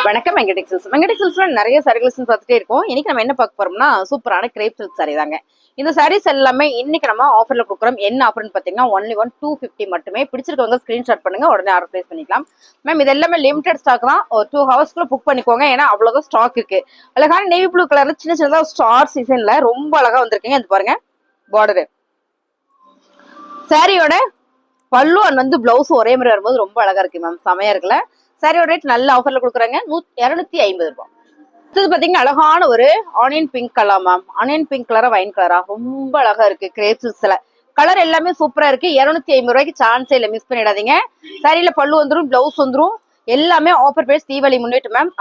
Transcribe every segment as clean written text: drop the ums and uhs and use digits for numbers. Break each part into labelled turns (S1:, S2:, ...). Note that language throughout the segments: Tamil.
S1: வணக்கம் வெங்கடெக்ஸல்ஸ்ல நிறைய சாரி கலெக்ஷன்ஸ் பார்த்துட்டே இருக்கோம். இன்னைக்கு நம்ம என்ன பார்க்க போறோம்னா சூப்பரான கிரேப் சில்க் சாரி தாங்க. இந்த சாரீஸ் எல்லாமே இன்னைக்கு நம்ம ஆஃபர்ல கொடுக்குறோம். என்ன ஆஃபர்னு பார்த்தீங்கன்னா ஒன்லி 250 மட்டுமே. பிடிச்சிருக்கவங்க ஸ்கிரீன்ஷாட் பண்ணுங்க, உடனே ஆர்டர் பிளேஸ் பண்ணிக்கலாம். மேம் இது எல்லாமே லிமிடெட் ஸ்டாக் தான். ஒரு 2 ஹவர்ஸ்க்குள்ள புக் பண்ணிக்கோங்க, ஏன்னா அவ்வளவுதான் ஸ்டாக் இருக்கு. அழகான நேவி ப்ளூ கலர்ல சின்ன சின்னதா ஸ்டார் சீசன்ல ரொம்ப அழகா வந்திருக்கீங்க. இது பாருங்க பார்டரு. சாரியோட பல்லு அண்ட் பிளவுஸ் ஒரே மாதிரி வரும்போது ரொம்ப அழகா இருக்கு மேம், செமையா இருக்குல்ல. சாரியோட ரேட் நல்ல ஆஃபர்ல கொடுக்குறாங்க, 250 ரூபாய். இது பாத்தீங்கன்னா அழகான ஒரு onion pink colour ma'am. Onion pink கலரா வைன் கலரா ரொம்ப அழகா இருக்கு. கிரேப் சில்க்ஸ்ல கலர் எல்லாமே சூப்பரா இருக்கு. 250 ரூபாய்க்கு சான்ஸே இல்லை, மிஸ் பண்ணிடாதீங்க. சாரியில பல்லு வந்துடும், பிளவுஸ் வந்துடும், எல்லாமே ஆஃபர் பிரைஸ். தீபாவளி முன்னிட்டு மேம்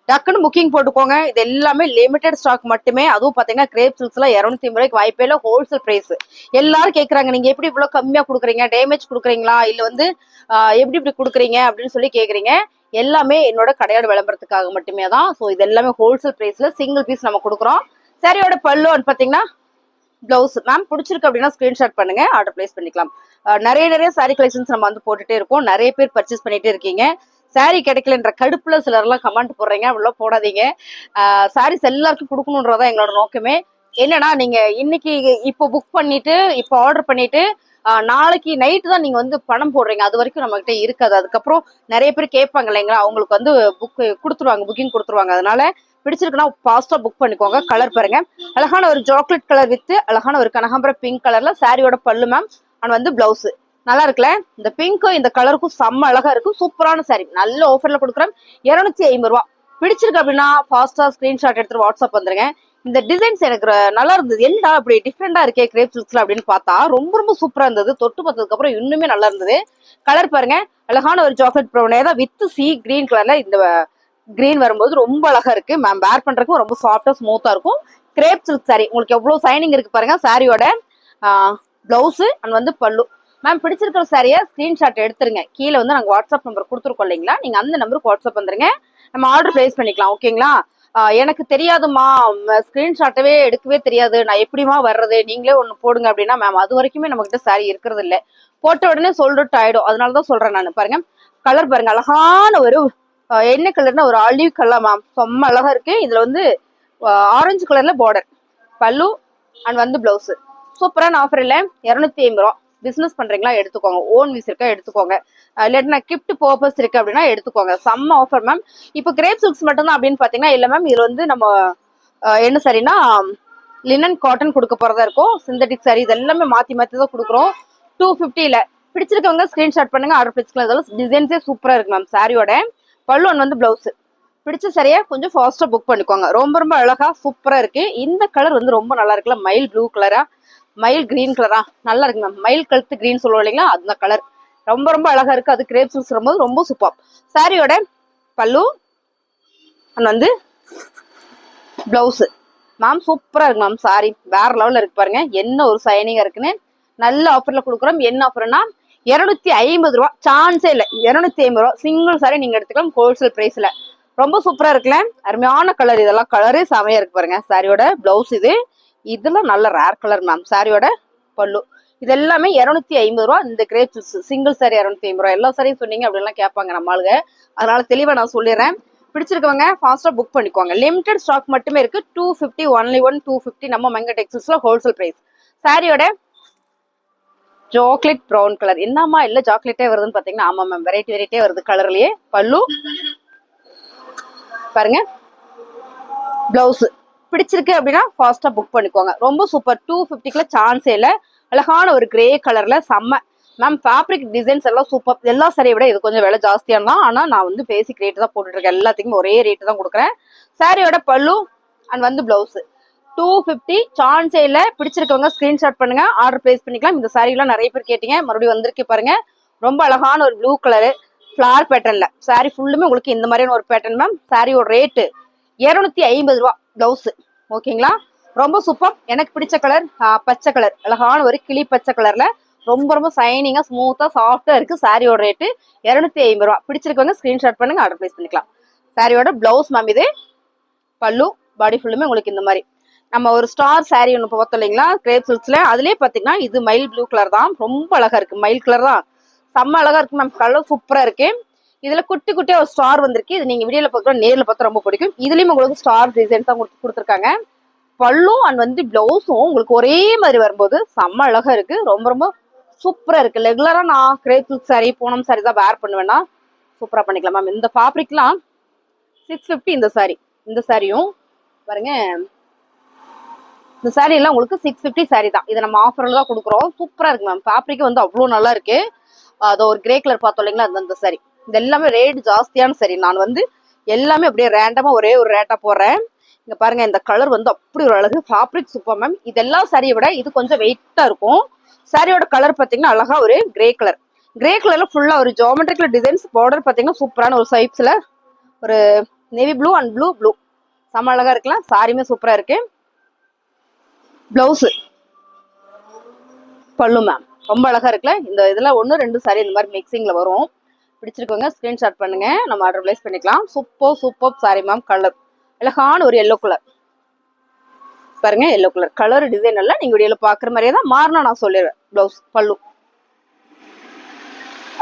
S1: டக்குன்னு புக்கிங் போட்டுக்கோங்க. இது எல்லாமே லிமிடெட் ஸ்டாக் மட்டுமே. அதுவும் பாத்தீங்கன்னா கிரேப் சில்க்ஸ்ல 250 ரூபாய்க்கு வாய்ப்பே இல்லை. Wholesale price. எல்லாரும் கேக்குறாங்க, நீங்க எப்படி இவ்வளவு கம்மியா கொடுக்குறீங்க, டேமேஜ் கொடுக்குறீங்களா இல்ல எப்படி இப்படி கொடுக்குறீங்க அப்படின்னு சொல்லி கேக்குறீங்க. எல்லாமே என்னோட கடையோட விளம்பரத்துக்காக மட்டுமே தான். ஸோ இது எல்லாமே ஹோல்சேல் பிரைஸ்ல சிங்கிள் பீஸ் நம்ம கொடுக்குறோம். சாரியோட பல்லு பாத்தீங்கன்னா பிளவுஸ். மேம் பிடிச்சிருக்கு அப்படின்னா ஸ்கிரீன்ஷாட் பண்ணுங்க, ஆர்டர் பிளேஸ் பண்ணிக்கலாம். நிறைய சாரி கலெக்ஷன்ஸ் நம்ம போட்டுட்டே இருக்கோம். நிறைய பேர் பர்ச்சேஸ் பண்ணிட்டே இருக்கீங்க. சாரி கிடைக்கலன்ற கடுப்புல சிலர்லாம் கமெண்ட் போடுறீங்க, அப்படிலாம் போடாதீங்க. சாரீஸ் எல்லாருக்கும் கொடுக்கணுன்றதான் எங்களோட நோக்கமே. என்னன்னா நீங்க இன்னைக்கு இப்போ புக் பண்ணிட்டு இப்போ ஆர்டர் பண்ணிட்டு நாளைக்கு நைட்டு தான் நீங்க பணம் போடுறீங்க. அது வரைக்கும் நம்ம கிட்ட இருக்காது. அதுக்கப்புறம் நிறைய பேர் கேட்பாங்க இல்லைங்களா, அவங்களுக்கு புக் கொடுத்துருவாங்க, புக்கிங் கொடுத்துருவாங்க. அதனால பிடிச்சிருக்குன்னா ஃபாஸ்டா புக் பண்ணிக்கோங்க. கலர் பாருங்க, அழகான ஒரு சாக்லேட் கலர் வித் அழகான ஒரு கனகாம்பர பிங்க் கலர்ல சாரியோட பல்லு மேம். அண்ட் பிளவுஸ் நல்லா இருக்குல்ல. இந்த பிங்க்கும் இந்த கலருக்கும் செம்ம அழகா இருக்கும். சூப்பரான சாரி, நல்ல ஆஃபர்ல கொடுக்குறேன். 250 ரூபா. பிடிச்சிருக்கு அப்படின்னா ஃபாஸ்டா ஸ்கிரீன்ஷாட் எடுத்துட்டு வாட்ஸ்அப் வந்துருங்க. இந்த டிசைன்ஸ் எனக்கு நல்லா இருந்தது. என்னடா அப்படி டிஃப்ரெண்டா இருக்கே கிரேப் சில்க்ஸ்ல அப்படின்னு பார்த்தா ரொம்ப சூப்பரா இருந்தது. தொட்டு பார்த்ததுக்கு அப்புறம் இன்னுமே நல்லா இருந்தது. கலர் பாருங்க, அழகான ஒரு சாக்லேட் ப்ரௌன் தான் வித் சி கிரீன் கலர்ல. இந்த கிரீன் வரும்போது ரொம்ப அழகா இருக்கு மேம். வேர் பண்றதுக்கும் ரொம்ப சாஃப்டா ஸ்மூத்தா இருக்கும். கிரேப் சில்க் சாரி உங்களுக்கு எவ்வளவு சைனிங் இருக்கு பாருங்க. சாரியோட பிளவுஸ் அண்ட் பல்லு. மேம் பிடிச்சிருக்கிற சாரியை ஸ்கிரீன்ஷாட் எடுத்துருங்க. கீழே நாங்க வாட்ஸ்அப் நம்பர் கொடுத்துருக்கோம் இல்லைங்களா, நீங்க அந்த நம்பருக்கு வாட்ஸ்அப் வந்துருங்க, நம்ம ஆர்டர் பிளேஸ் பண்ணிக்கலாம். ஓகேங்களா. எனக்கு தெரியாதுமா, ஸ்கிரீன்ஷாட்டவே எடுக்கவே தெரியாது, நான் எப்படிமா வர்றது, நீங்களே ஒண்ணு போடுங்க அப்படின்னா மேம் அது வரைக்குமே நம்ம கிட்ட சாரி இருக்கிறது இல்லை. போட்ட உடனே சொல்லிட்டு ஆயிடும். அதனாலதான் சொல்றேன் நான். பாருங்க கலர் பாருங்க, அழகான ஒரு என்ன கலர்னா ஒரு ஆலிவ் கலர் மேம், செம்ம அழகா இருக்கு. இதுல ஆரஞ்சு கலர்ல பார்டர், பல்லு அண்ட் பிளவுஸ். சூப்பரான ஆஃபர் இல்லை, 250 ரூபா. பிசினஸ் பண்றீங்களா எடுத்துக்கோங்க, ஓன் வீஸ் இருக்கா எடுத்துக்கோங்க, இல்லாட்டினா கிஃப்ட் பர்பஸ் இருக்கு அப்படின்னா எடுத்துக்கோங்க. செம்ம ஆஃபர் மேம். இப்போ கிரேப் சில்க்ஸ் மட்டும் தான் அப்படின்னு பாத்தீங்கன்னா இல்ல மேம். இதுல நம்ம என்ன சாரினா லினன் காட்டன் கொடுக்க போறதா இருக்கும். சிந்தட்டிக் சாரி இது எல்லாமே மாத்தி தான் கொடுக்குறோம். 250ல பிடிச்சிருக்கவங்க ஸ்கிரீன்ஷாட் பண்ணுங்க, ஆர்டர் பிடிச்சிக்கலாம். இதெல்லாம் டிசைன்ஸே சூப்பரா இருக்கு மேம். சாரியோட பல்லு பிளவுஸ். பிடிச்ச சரியா கொஞ்சம் ஃபாஸ்டா புக் பண்ணிக்கோங்க. ரொம்ப அழகா சூப்பரா இருக்கு. இந்த கலர் ரொம்ப நல்லா இருக்குல்ல, மயில் ப்ளூ கலரா மயில் கிரீன் கலரா நல்லா இருக்கு மேம். மயில் கழுத்து கிரீன் சொல்லுவோம் இல்லைங்களா, அந்த கலர் ரொம்ப அழகா இருக்கு. அது கிரேப் சில்க்ஸ் ரொம்ப சூப்பர். சாரியோட பல்லு அண்ட் பிளவுஸ் மேம் சூப்பரா இருக்கு மேம். சாரி வேற லெவல்ல இருக்கு பாருங்க, என்ன ஒரு சைனிங்கா இருக்குன்னு. நல்ல ஆஃபர்ல கொடுக்குறோம். என்ன ஆஃபர்னா 250 ரூபா. சான்ஸே இல்லை, 250 ரூபா சிங்கிள் சாரி நீங்க எடுத்துக்கலாம் ஹோல்சேல் பிரைஸ்ல. ரொம்ப சூப்பரா இருக்குல்ல, அருமையான கலர். இதெல்லாம் கலரே செமையா இருக்கு பாருங்க. சாரியோட பிளவுஸ் இதெல்லாம் நல்ல ரேர் கலர் மேம். சாரியோட பல்லு இது எல்லாமே 250 ரூபா. இந்த கிரேப் சிங்கிள் சாரி 250 ரூபா. எல்லா சாரியும் சொன்னீங்க அப்படின்லாம் கேட்பாங்க நம்ம ஆளுங்க, அதனால தெளிவா நான் சொல்லிடுறேன். பிடிச்சிருக்கவங்க ஃபாஸ்டா புக் பண்ணிக்கோங்க. லிமிடெட் ஸ்டாக் மட்டுமே இருக்கு. 250 ஒன்லி 250 நம்ம மெங்கா டெக்ஸ்டைல்ஸ்ல ஹோல்சேல் பிரைஸ். சாரியோட சாக்லேட் ப்ரௌன் கலர். என்னமா இல்ல சாக்லேட்டே வருதுன்னு பாத்தீங்கன்னா ஆமா மேம், வெரைட்டியே வருது கலர்லயே. பல்லு பாருங்க, பிளவுஸ். பிடிச்சிருக்கு அப்படின்னா ஃபாஸ்டா புக் பண்ணிக்கோங்க. ரொம்ப சூப்பர். 250க்குள்ள சான்ஸே இல்லை. அழகான ஒரு கிரே கலர்ல செம்ம மேம். ஃபேப்ரிக் டிசைன்ஸ் எல்லாம் சூப்பர். எல்லா சாரியை விட இது கொஞ்சம் விலை ஜாஸ்தியான தான், ஆனா நான் பேசிக் ரேட் தான் போட்டுட்டு இருக்கேன். எல்லாத்துக்குமே ஒரே ரேட்டு தான் கொடுக்குறேன். சாரியோட பல்லு அண்ட் பிளவுஸ் 250 சான்ஸே இல்லை. பிடிச்சிருக்கவங்க ஸ்கிரீன்ஷாட் பண்ணுங்க, ஆர்டர் பிளேஸ் பண்ணிக்கலாம். இந்த சாரி எல்லாம் நிறைய பேர் கேட்டீங்க, மறுபடியும் வந்திருக்கு பாருங்க. ரொம்ப அழகான ஒரு ப்ளூ கலரு ஃபிளார் பேட்டர்ன்ல சாரி ஃபுல்லுமே உங்களுக்கு இந்த மாதிரியான ஒரு பேட்டர்ன் மேம். சாரியோட ரேட்டு 250 ரூபா. பிளவுஸ் ஓகேங்களா. ரொம்ப சூப்பர். எனக்கு பிடிச்ச கலர் பச்சை கலர், அழகான ஒரு கிளி பச்சை கலர்ல ரொம்ப சைனிங்கா ஸ்மூத்தா சாஃப்டா இருக்கு. சாரியோட ரேட்டு 250 ரூபா. பிடிச்சிருக்கவங்க ஸ்கிரீன்ஷாட் பண்ணுங்க, ஆர்டர் பிளேஸ் பண்ணிக்கலாம். சாரியோட பிளவுஸ் மேம். இது பல்லு பாடி ஃபுல்லுமே உங்களுக்கு இந்த மாதிரி நம்ம ஒரு ஸ்டார் சாரி ஒன்று பார்த்தோம் இல்லைங்களா கிரேப் சில்க்ஸ்ல, அதுலயே பாத்தீங்கன்னா இது மயில் ப்ளூ கலர் தான். ரொம்ப அழகா இருக்கு, மயில் கலர் தான் செம்ம அழகா இருக்கு மேம். கலர் சூப்பரா இருக்கு. இதுல குட்டி குட்டியா ஒரு ஸ்டார் வந்திருக்கு. இது நீங்க வீடியோல பார்க்கலாம், நேர்ல பார்த்தா ரொம்ப பிடிக்கும். இதுலயும் உங்களுக்கு ஸ்டார் டிசைன் தான் கொடுத்துருக்காங்க. பல்லும் அண்ட் வந்து பிளவுஸும் உங்களுக்கு ஒரே மாதிரி வரும்போது செம்ம அழகா இருக்கு. ரொம்ப ரொம்ப சூப்பரா இருக்கு. ரெகுலரா நான் grape silk sorry, Poonam sorry தான் வேர் பண்ணுவேன்னா சூப்பரா பண்ணிக்கலாம் மேம். இந்த ஃபேப்ரிக்லாம் 650. இந்த சாரியும் பாருங்க, இந்த சாரி எல்லாம் உங்களுக்கு 650 சாரி தான். இதை நம்ம ஆஃபர்ல தான் கொடுக்குறோம். சூப்பரா இருக்கு மேம். ஃபேப்ரிக் வந்து அவ்வளோ நல்லா இருக்கு. அது ஒரு கிரே கலர் பார்த்தோம் இல்லைங்களா, அந்த சாரி. இது எல்லாமே ரேட் ஜாஸ்தியான சாரி. நான் வந்து எல்லாமே அப்படியே ரேண்டமா ஒரே ஒரு ரேட்டா போடுறேன். இங்க பாருங்க, இந்த கலர் வந்து அப்படி ஒரு அழகு. Fabric super ma'am. இதெல்லாம் சாரியை விட இது கொஞ்சம் வெயிட்டா இருக்கும். சாரியோட கலர் பாத்தீங்கன்னா அழகா ஒரு கிரே கலர். கிரே கலர்ல ஃபுல்லா ஒரு ஜியோமெட்ரிக்கல் டிசைன்ஸ். பார்டர் பாத்தீங்கன்னா சூப்பரான ஒரு சைப்ஸ்ல ஒரு நேவி ப்ளூ அண்ட் ப்ளூ செம்ம அழகா இருக்கலாம். சாரியுமே சூப்பரா இருக்கு. பிளவுஸ் பல்லு மேம் ரொம்ப அழகா இருக்குல்ல. இந்த இதெல்லாம் 1-2 சாரி இந்த மாதிரி மிக்சிங்ல வரும். பிடிச்சிருக்கோங்க ஸ்கிரீன்ஷாட் பண்ணுங்க, நம்ம ஆர்டர் பிளேஸ் பண்ணிக்கலாம். Super sorry ma'am. கலர் அழகான ஒரு எல்லோ கலர் பாருங்க. எல்லோ கலர் கலர் டிசைன் எல்லாம் நீங்க வீடியோல பாக்குற மாதிரியே தான், மாறினா நான் சொல்லிடுவேன். பிளவுஸ் பல்லு.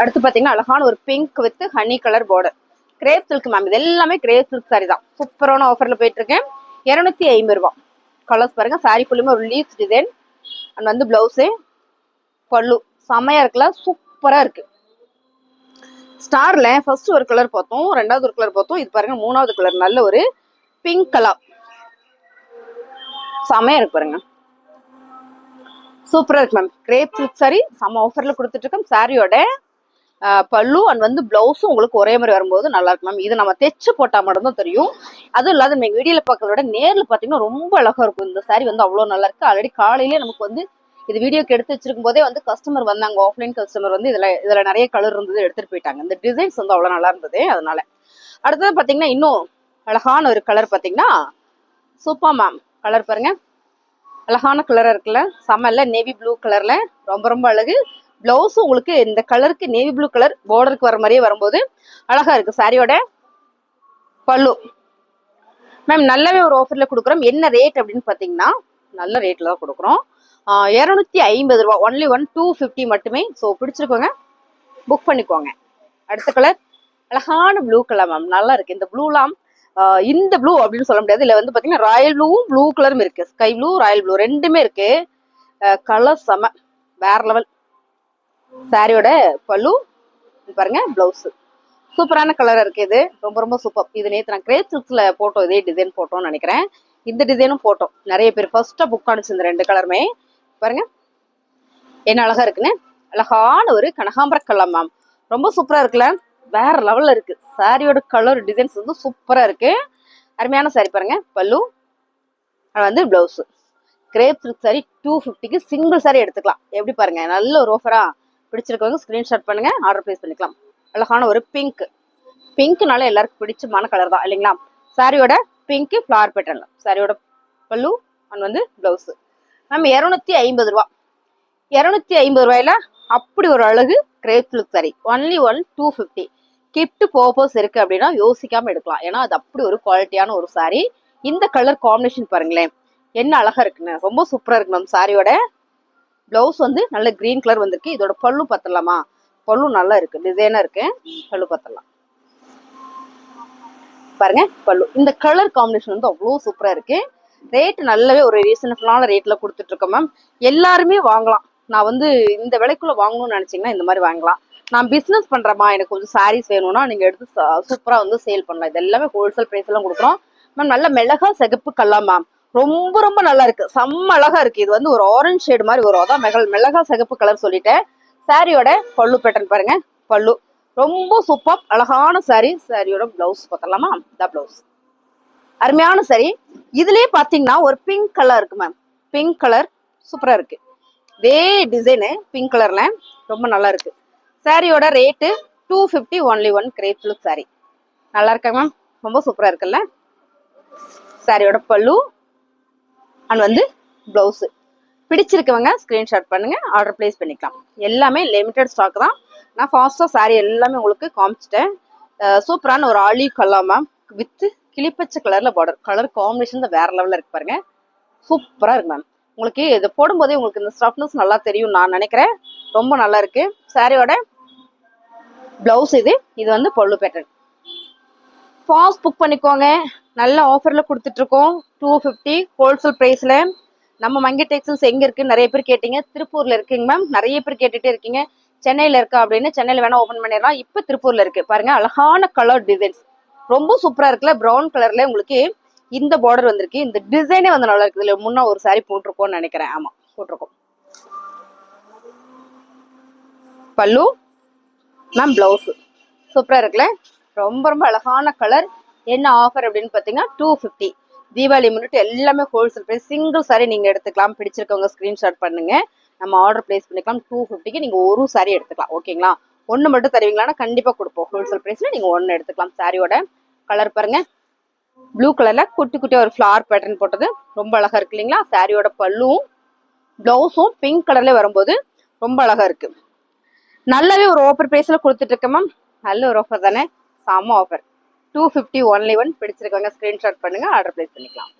S1: அடுத்து பாத்தீங்கன்னா அழகான ஒரு pink with honey colour border. Grape silk ma'am. இது எல்லாமே கிரேப் சில்க் சாரி தான். சூப்பரான ஆஃபர்ல போயிட்டு இருக்கேன். 250 ரூபாய். கலர்ஸ் பாருங்க. சாரி ஃபுல்லுமே ஒரு லீவ்ஸ் டிசைன் அண்ட் வந்து பிளவுஸு பல்லு செம்மையா இருக்குல்ல, சூப்பரா இருக்கு. ஸ்டார்ல ஃபர்ஸ்ட் ஒரு கலர் பார்த்தோம், ரெண்டாவது ஒரு கலர் பார்த்தோம். இது பாருங்க மூணாவது கலர், நல்ல ஒரு பிங்க் கலர். செம்மையா இருக்கு பாருங்க, சூப்பரா இருக்கு மேம். கிரேப் சில்க் சாரி செம்ம ஆஃபர்ல கொடுத்துட்டு இருக்கோம். சாரியோட பல்லு அண்ட் வந்து பிளவுஸும் உங்களுக்கு ஒரே மாதிரி வரும்போது நல்லா இருக்கு மேம். இது நம்ம தைச்சு போட்டா மட்டும்தான் தெரியும். அதுவும் இல்லாத நீங்க வீடியோல பார்க்கறத விட நேர்ல பாத்தீங்கன்னா ரொம்ப அழகா இருக்கும். இந்த சாரி வந்து அவ்வளவு நல்லா இருக்கு. ஆல்ரெடி காலையிலேயே நமக்கு வந்து இது வீடியோக்கு எடுத்து வச்சிருக்கும் போதே வந்து கஸ்டமர் வந்தாங்க. ஆஃப்லைன் கஸ்டமர் வந்து இதுல நிறைய கலர் இருந்தது, எடுத்துட்டு போயிட்டாங்க. இந்த டிசைன்ஸ் வந்து அவ்வளவு நல்லா இருந்தது. அதனால அடுத்தது பாத்தீங்கன்னா இன்னும் அழகான ஒரு கலர் பாத்தீங்கன்னா சூப்பர் மேம். கலர் பாருங்க, அழகான கலரா இருக்குல்ல, செம்மல்ல. நேவி ப்ளூ கலர்ல ரொம்ப ரொம்ப அழகு. பிளவுஸும் உங்களுக்கு இந்த கலருக்கு நேவி ப்ளூ கலர் பார்டருக்கு வர மாதிரியே வரும்போது அழகா இருக்கு. சாரியோட பல்லு மேம் நல்லாவே ஒரு ஆஃபர்ல கொடுக்குறோம். என்ன ரேட் அப்படின்னு பாத்தீங்கன்னா நல்ல ரேட்ல தான் கொடுக்குறோம். 250 ரூபாய். ஒன்லி 250 மட்டுமே. ஸோ பிடிச்சிருக்கோங்க, புக் பண்ணிக்கோங்க. அடுத்த கலர் அழகான ப்ளூ கலர் மேம். நல்லா இருக்கு இந்த ப்ளூலாம். இந்த ப்ளூ அப்படின்னு சொல்ல முடியாது. இதுல வந்து பாத்தீங்கன்னா ராயல் ப்ளூவும் ப்ளூ கலரும் இருக்கு. ஸ்கை ப்ளூ, ராயல் ப்ளூ ரெண்டுமே இருக்கு. கலர் செம வேற லெவல். சாரியோட பல்லு பாருங்க, பிளவுஸ் சூப்பரான கலரா இருக்கு. இது ரொம்ப ரொம்ப சூப்பர். இது நேற்று நான் கிரேப் சில்க்ஸ்ல போட்டோம், இதே டிசைன் போட்டோம்னு நினைக்கிறேன். இந்த டிசைனும் போட்டோம். நிறைய பேர் ஃபர்ஸ்டா புக் அனுப்பிச்சு இந்த 2 கலருமே பாருங்க என்ன அழகா இருக்குன்னு. அழகான ஒரு கனகாம்பர கலர் மேம். ரொம்ப சூப்பரா இருக்குல்ல, வேற லெவல்ல இருக்கு. சாரியோட கலர் டிசைன்ஸ் வந்து சூப்பரா இருக்கு. அருமையான சாரி பாருங்க. பல்லு வந்து பிளவுஸ். கிரேப் சில்க் சாரி 250க்கு சிங்கிள் சாரி எடுத்துக்கலாம். எப்படி பாருங்க, நல்ல ஒரு ஆஃபரா. பிடிச்சிருக்கவங்க ஸ்கிரீன்ஷாட் பண்ணுங்க, ஆர்டர் பிளேஸ் பண்ணிக்கலாம். அழகான ஒரு பிங்க்னால எல்லாருக்கும் பிடிச்சமான கலர் தான் இல்லைங்களா. சாரியோட பிங்க் ஃபிளவர் பேட்டர்ன்ல சாரியோட பல்லு அண்ட் வந்து பிளவுஸ் மேம். 250 ரூபா. 250 ரூபாயில அப்படி ஒரு அழகு grape silk sorry. Only 250. Gift purpose இருக்கு அப்படின்னா யோசிக்காம எடுக்கலாம். ஏன்னா அது அப்படி ஒரு குவாலிட்டியான ஒரு சாரி. இந்த கலர் காம்பினேஷன் பாருங்களேன் என்ன அழகா இருக்குன்னு. ரொம்ப சூப்பரா இருக்கு மேம். சாரியோட பிளவுஸ் வந்து நல்ல கிரீன் கலர் வந்திருக்கு. இதோட பல்லு பத்தலாமா, பல்லு நல்லா இருக்கு, டிசைனா இருக்கு. பல்லு பத்தலாம் பாருங்க. பல்லு இந்த கலர் காம்பினேஷன் வந்து அவ்வளவு சூப்பரா இருக்கு. ரேட் நல்லாவே ஒரு ரீசனபிளான ரேட்ல கொடுத்துட்டு இருக்கோம் மேம். எல்லாருமே வாங்கலாம். நான் வந்து இந்த விலைக்குள்ள வாங்கணும்னு நினைச்சீங்கன்னா இந்த மாதிரி வாங்கலாம். நான் பிசினஸ் பண்றேமா, எனக்கு கொஞ்சம் சாரீஸ் வேணும்னா நீங்க எடுத்து சூப்பரா வந்து சேல் பண்ணலாம். இது எல்லாமே ஹோல்சேல் பிரைஸ் எல்லாம் கொடுக்குறோம் மேம். நல்ல மிளகா சிகப்பு கலர் மேம். ரொம்ப ரொம்ப நல்லா இருக்கு, செம்ம அழகா இருக்கு. இது வந்து ஒரு ஆரஞ்சு ஷேடு மாதிரி வரும். அதான் மிளகா சிகப்பு கலர் சொல்லிட்டேன். சாரியோட பல்லு பேட்டர்ன் பாருங்க. பல்லு ரொம்ப சூப்பர் அழகான சாரி. சாரியோட பிளவுஸ் பார்த்தலாமா, இந்த பிளவுஸ் அருமையான சாரி. இதுலயே பாத்தீங்கன்னா ஒரு பிங்க் கலர் இருக்கு மேம். பிங்க் கலர் சூப்பரா இருக்கு. இதே டிசைனு பிங்க் கலர்ல ரொம்ப நல்லா இருக்கு. சாரியோட rate 250. Only 1 grape silk sorry. நல்லா இருக்கா மேம், ரொம்ப சூப்பரா இருக்குல்ல. சாரியோட பல்லு அண்ட் வந்து பிளவுஸ். பிடிச்சிருக்கவங்க ஸ்கிரீன்ஷாட் பண்ணுங்க, ஆர்டர் பிளேஸ் பண்ணிக்கலாம். எல்லாமே லிமிடெட் ஸ்டாக் தான். நான் ஃபாஸ்டா சாரி எல்லாமே உங்களுக்கு காமிச்சிட்டேன். சூப்பரான ஒரு ஆலிவ் கலர் மேம் வித் கிளிப்பச்சை கலர்ல பார்டர். கலர் காம்பினேஷன் வேற லெவல்ல இருக்கு பாருங்க. சூப்பரா இருக்கு மேம். உங்களுக்கு இதை போடும்போதே உங்களுக்கு இந்த ஸ்டஃப்னஸ் நல்லா தெரியும் நான் நினைக்கிறேன். ரொம்ப நல்லா இருக்கு. சாரியோட பிளவுஸ் இது வந்து பல்லு பேட்டர்ன். ஃபாஸ்ட் புக் பண்ணிக்கோங்க. நல்ல ஆஃபர்ல கொடுத்துட்டு இருக்கோம். 250 ஹோல்சேல் பிரைஸ்ல. நம்ம மங்கை டெக்ஸ்டைல்ஸ் எங்க இருக்கு நிறைய பேர் கேட்டீங்க. திருப்பூர்ல இருக்குங்க மேம். நிறைய பேர் கேட்டுட்டே இருக்கீங்க சென்னையில இருக்கா அப்படின்னு. சென்னையில வேணா ஓபன் பண்ணிடலாம். இப்ப திருப்பூர்ல இருக்கு பாருங்க. அழகான கலர் டிசைன்ஸ் ரொம்ப சூப்பரா இருக்குல்ல. பிரவுன் கலர்ல உங்களுக்கு இந்த பார்டர் வந்திருக்கு. இந்த டிசைனே வந்து நல்லா இருக்கு. இதுல முன்ன ஒரு சாரி போட்டிருக்கோம்னு நினைக்கிறேன். ஆமா போட்டிருக்கோம். பல்லு மேம் பிளவுஸ் சூப்பரா இருக்குல்ல. ரொம்ப ரொம்ப அழகான கலர். என்ன ஆஃபர் அப்படின்னு பாத்தீங்கன்னா 250. தீபாவளி முன்னிட்டு எல்லாமே ஹோல்சேல் பிரைஸ். சிங்கிள் சாரி நீங்க எடுத்துக்கலாம். பிடிச்சிருக்கவங்க ஸ்கிரீன்ஷாட் பண்ணுங்க. நம்ம ஆர்டர் பிளேஸ் பண்ணிக்கலாம். 250க்கு நீங்க ஒரு சாரி எடுத்துக்கலாம். ஓகேங்களா? ஒன்னு மட்டும் தருவீங்களான்னா கண்டிப்பா கொடுப்போம். ஹோல்சேல் பிரைஸ்ல நீங்க ஒன்னு எடுத்துக்கலாம். சாரியோட கலர் பாருங்க. ப்ளூ கலர்ல குட்டி குட்டியா ஒரு ஃபிளார் பேட்டர்ன் போட்டது ரொம்ப அழகா இருக்கு இல்லைங்களா? சாரியோட பல்லுவும் பிளவுஸும் பிங்க் கலர்ல வரும்போது ரொம்ப அழகா இருக்கு. நல்லாவே ஒரு ஆஃபர் பிரைஸ்ல கொடுத்துட்டு இருக்கேன் மேம். நல்ல ஒரு ஆஃபர் தானே. செம்ம ஆஃபர். 250 only one. பிடிச்சிருக்கவங்க ஸ்கிரீன்ஷாட் பண்ணுங்க. ஆர்டர் பிளேஸ் பண்ணிக்கலாம்.